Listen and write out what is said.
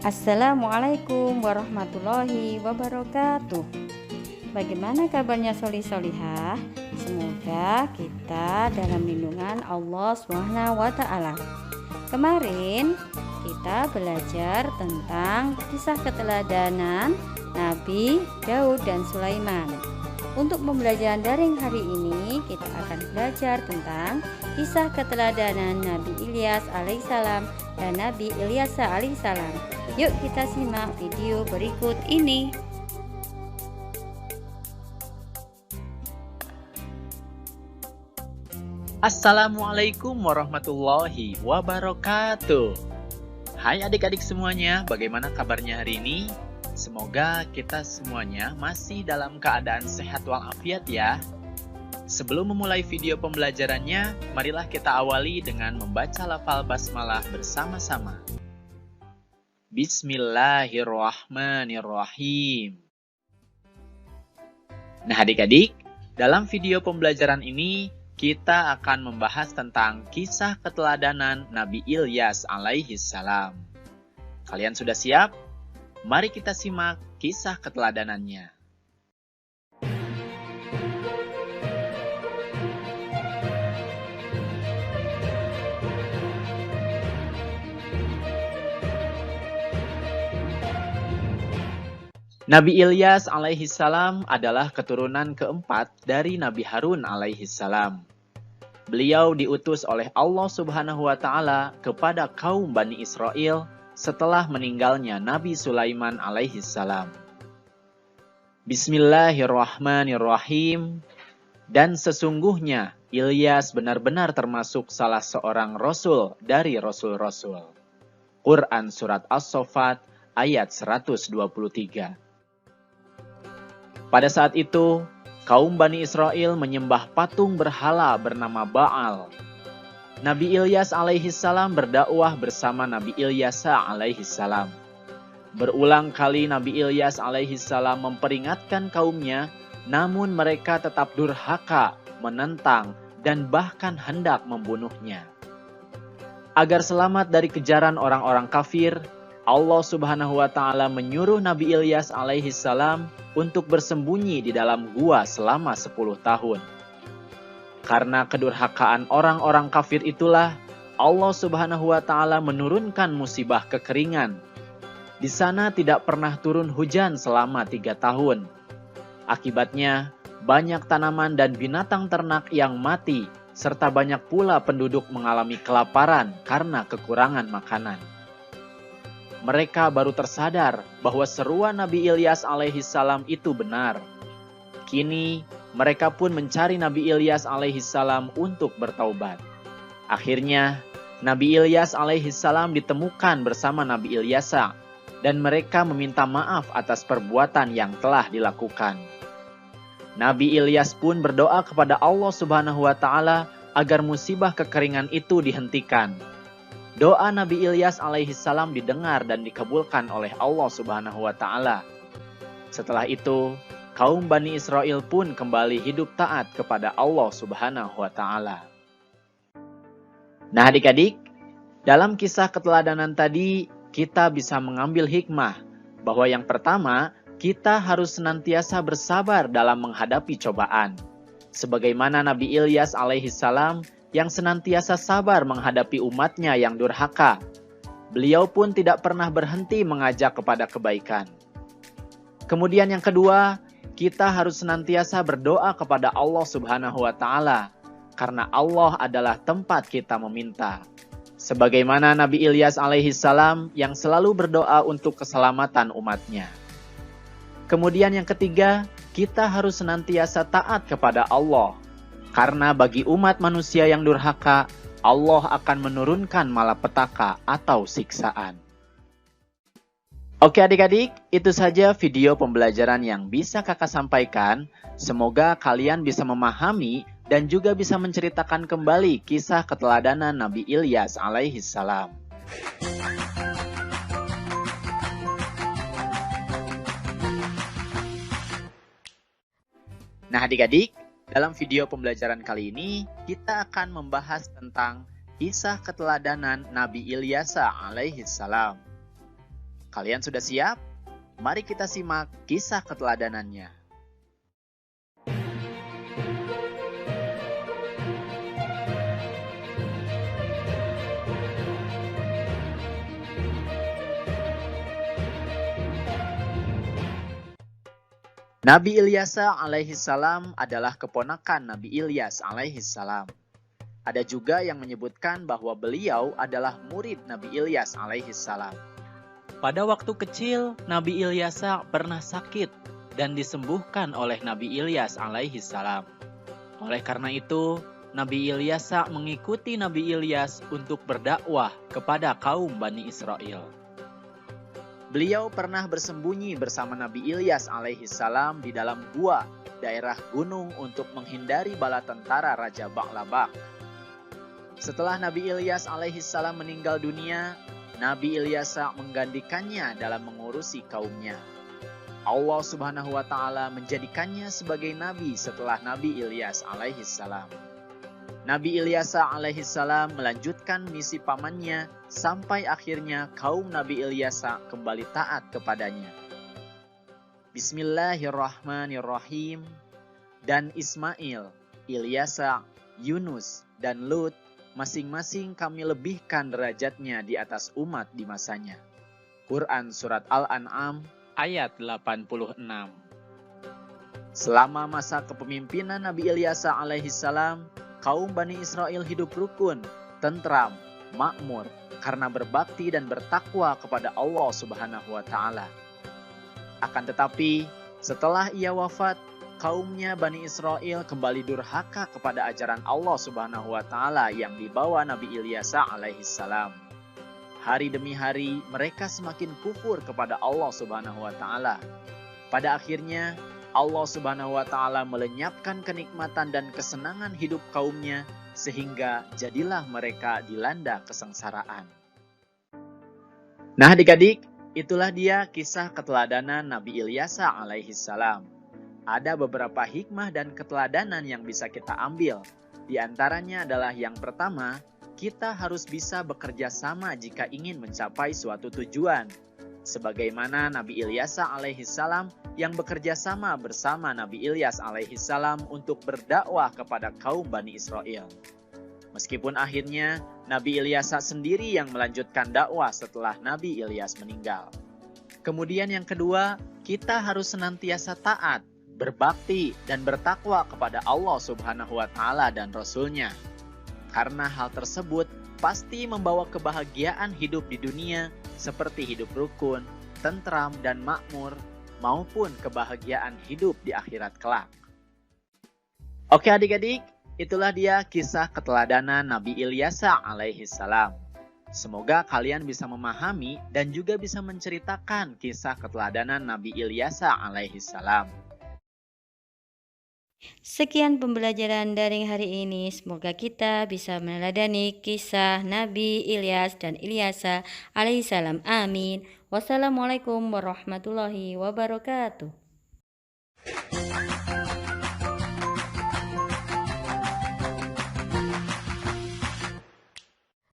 Assalamualaikum warahmatullahi wabarakatuh. Bagaimana kabarnya solih-solihah? Semoga kita dalam lindungan Allah SWT. Kemarin kita belajar tentang kisah keteladanan Nabi Daud dan Sulaiman. Untuk pembelajaran daring hari ini kita akan belajar tentang kisah keteladanan Nabi Ilyas alaihissalam dan Nabi Ilyasa alaihissalam. Yuk kita simak video berikut ini. Assalamualaikum warahmatullahi wabarakatuh. Hai adik-adik semuanya, bagaimana kabarnya hari ini? Semoga kita semuanya masih dalam keadaan sehat walafiat ya. Sebelum memulai video pembelajarannya, marilah kita awali dengan membaca lafal basmalah bersama-sama. Bismillahirrahmanirrahim. Nah adik-adik, dalam video pembelajaran ini kita akan membahas tentang kisah keteladanan Nabi Ilyas alaihissalam. Kalian sudah siap? Mari kita simak kisah keteladanannya. Nabi Ilyas alaihissalam adalah keturunan keempat dari Nabi Harun alaihissalam. Beliau diutus oleh Allah Subhanahu wa Ta'ala kepada kaum Bani Israel setelah meninggalnya Nabi Sulaiman alaihissalam. Bismillahirrahmanirrahim. Dan sesungguhnya Ilyas benar-benar termasuk salah seorang rasul dari rasul-rasul. Quran Surat As-Saffat ayat 123. Pada saat itu, kaum Bani Israel menyembah patung berhala bernama Baal. Nabi Ilyas alaihissalam berdakwah bersama Nabi Ilyasa alaihissalam. Berulang kali Nabi Ilyas alaihissalam memperingatkan kaumnya, namun mereka tetap durhaka, menentang, dan bahkan hendak membunuhnya. Agar selamat dari kejaran orang-orang kafir, Allah Subhanahu wa Ta'ala menyuruh Nabi Ilyas alaihissalam untuk bersembunyi di dalam gua selama 10 tahun. Karena kedurhakaan orang-orang kafir itulah Allah Subhanahu wa Ta'ala menurunkan musibah kekeringan. Di sana tidak pernah turun hujan selama 3 tahun. Akibatnya banyak tanaman dan binatang ternak yang mati, serta banyak pula penduduk mengalami kelaparan karena kekurangan makanan. Mereka baru tersadar bahwa seruan Nabi Ilyas alaihissalam itu benar. Kini mereka pun mencari Nabi Ilyas alaihissalam untuk bertaubat. Akhirnya Nabi Ilyas alaihissalam ditemukan bersama Nabi Ilyasa dan mereka meminta maaf atas perbuatan yang telah dilakukan. Nabi Ilyas pun berdoa kepada Allah Subhanahu wa Ta'ala agar musibah kekeringan itu dihentikan. Doa Nabi Ilyas alaihissalam didengar dan dikabulkan oleh Allah Subhanahu wa Ta'ala. Setelah itu, kaum Bani Israel pun kembali hidup taat kepada Allah Subhanahu wa Ta'ala. Nah adik-adik, dalam kisah keteladanan tadi, kita bisa mengambil hikmah bahwa yang pertama, kita harus senantiasa bersabar dalam menghadapi cobaan. Sebagaimana Nabi Ilyas alaihissalam yang senantiasa sabar menghadapi umatnya yang durhaka. Beliau pun tidak pernah berhenti mengajak kepada kebaikan. Kemudian yang kedua, kita harus senantiasa berdoa kepada Allah Subhanahu wa Ta'ala, karena Allah adalah tempat kita meminta. Sebagaimana Nabi Ilyas alaihissalam yang selalu berdoa untuk keselamatan umatnya. Kemudian yang ketiga, kita harus senantiasa taat kepada Allah. Karena bagi umat manusia yang durhaka, Allah akan menurunkan malapetaka atau siksaan. Oke adik-adik, itu saja video pembelajaran yang bisa kakak sampaikan. Semoga kalian bisa memahami dan juga bisa menceritakan kembali kisah keteladanan Nabi Ilyas alaihissalam. Nah adik-adik, dalam video pembelajaran kali ini, kita akan membahas tentang kisah keteladanan Nabi Ilyasa alaihissalam. Kalian sudah siap? Mari kita simak kisah keteladanannya. Nabi Ilyas alaihissalam adalah keponakan Nabi Ilyas alaihissalam. Ada juga yang menyebutkan bahwa beliau adalah murid Nabi Ilyas alaihissalam. Pada waktu kecil, Nabi Ilyas pernah sakit dan disembuhkan oleh Nabi Ilyas alaihissalam. Oleh karena itu, Nabi Ilyas mengikuti Nabi Ilyas untuk berdakwah kepada kaum Bani Israel. Beliau pernah bersembunyi bersama Nabi Ilyas alaihissalam di dalam gua daerah gunung untuk menghindari bala tentara Raja Ba'labak. Setelah Nabi Ilyas alaihissalam meninggal dunia, Nabi Ilyas menggantikannya dalam mengurusi kaumnya. Allah Subhanahu wa Ta'ala menjadikannya sebagai nabi setelah Nabi Ilyas alaihissalam. Nabi Ilyas alaihissalam melanjutkan misi pamannya sampai akhirnya kaum Nabi Ilyas kembali taat kepadanya. Bismillahirrahmanirrahim. Dan Ismail, Ilyas, Yunus, dan Lut masing-masing kami lebihkan derajatnya di atas umat di masanya. Quran Surat Al-An'am ayat 86. Selama masa kepemimpinan Nabi Ilyas alaihissalam, kaum Bani Israel hidup rukun, tentram, makmur karena berbakti dan bertakwa kepada Allah Subhanahu wa Ta'ala. Akan tetapi, setelah ia wafat, kaumnya Bani Israel kembali durhaka kepada ajaran Allah Subhanahu wa Ta'ala yang dibawa Nabi Ilyas alaihissalam. Hari demi hari, mereka semakin kufur kepada Allah Subhanahu wa Ta'ala. Pada akhirnya, Allah Subhanahu wa Ta'ala melenyapkan kenikmatan dan kesenangan hidup kaumnya sehingga jadilah mereka dilanda kesengsaraan. Nah adik-adik, itulah dia kisah keteladanan Nabi Ilyas alaihissalam. Ada beberapa hikmah dan keteladanan yang bisa kita ambil. Di antaranya adalah yang pertama, kita harus bisa bekerja sama jika ingin mencapai suatu tujuan. Sebagaimana Nabi Ilyas alaihissalam yang bekerja sama bersama Nabi Ilyas alaihissalam untuk berdakwah kepada kaum Bani Israel. Meskipun akhirnya Nabi Ilyas sendiri yang melanjutkan dakwah setelah Nabi Ilyas meninggal. Kemudian yang kedua, kita harus senantiasa taat, berbakti, dan bertakwa kepada Allah Subhanahu wa Ta'ala dan Rasul-Nya. Karena hal tersebut pasti membawa kebahagiaan hidup di dunia seperti hidup rukun, tentram, dan makmur, maupun kebahagiaan hidup di akhirat kelak. Oke adik-adik, itulah dia kisah keteladanan Nabi Ilyas alaihissalam. Semoga kalian bisa memahami dan juga bisa menceritakan kisah keteladanan Nabi Ilyas alaihissalam. Sekian pembelajaran daring hari ini. Semoga kita bisa meneladani kisah Nabi Ilyas dan Ilyas alaihissalam. Amin. Wassalamualaikum warahmatullahi wabarakatuh.